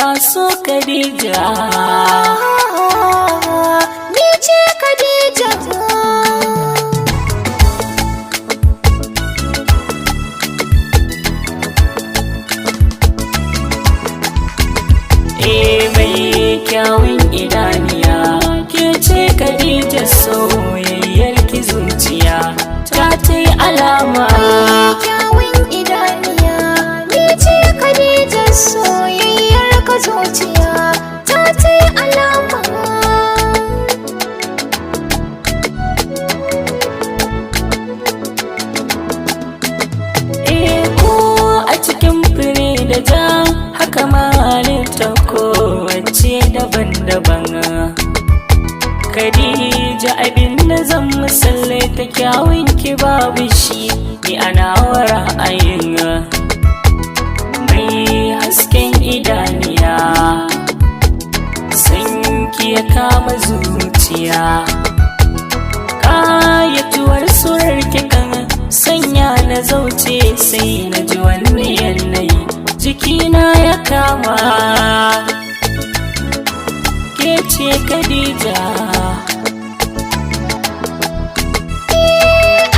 na so Khadija. Ni ce Khadija. Mai kyawun idaniya, ke ce Khadija, soyayyar ki zuciya ta ta yi alama. Kyawun idaniya, ni ce Khadija, soyayyar ka zuciya ta ta yi alama. Ko a cikin fure da ja, haka ma halitta kowace daban-daban. Khadija abinda zan misalai ta kyawun ki babu shi, ni ana wa ra'ayin. Mai hasken idaniya, san ki ya kama zuciya. Kayatuwar surar ki kan sanya na zauce, sai na ji wani yanayi jikina ya kama. Ke ce Khadija.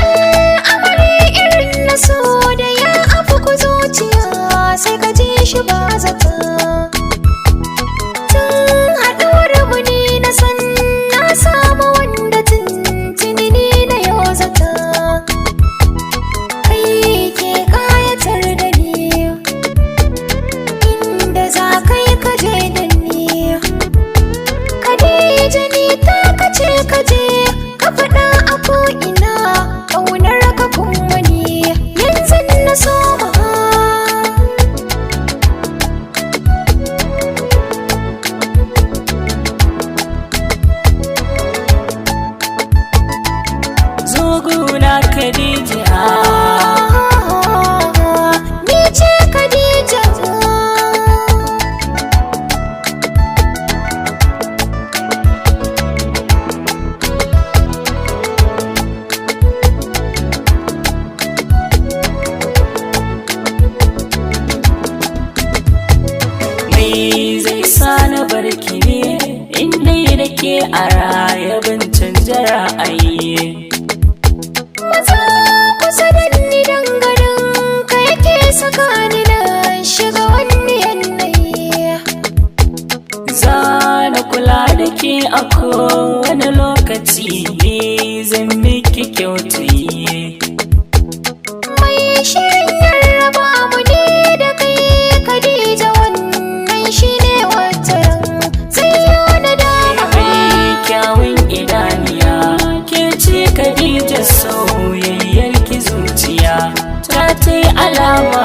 Al'amari irin na so da ya afku zuciya, sai ka ji shi ba zata. Tun haɗuwar mu ne na san na samu wanda tuntuni ne na yau zata. Kai ke ƙayatar da ni, inda za kai ka je da ni. Khadija ni ta kace kaje ka faɗa a ko'ina, ƙaunar ka kuma ni yanzu na soma. Zoguna Khadija, Ni ce Khadija. mai zai sa na barki ne, inda da ke a raya ban canja ra'ayi. Maza kusa da ni dangarin ka yake sakani na shiga wani yanayi. Za na kula da ke a kowane lokaci, ne zan miki kyautayi. Mai shirin yarraba mu ne da kai Khadija, wannan shi ne wataran zai yi na dama. Mai kyawun idaniya, ke ce Khadija, soyayyar ki zuciya ta ta yi alama.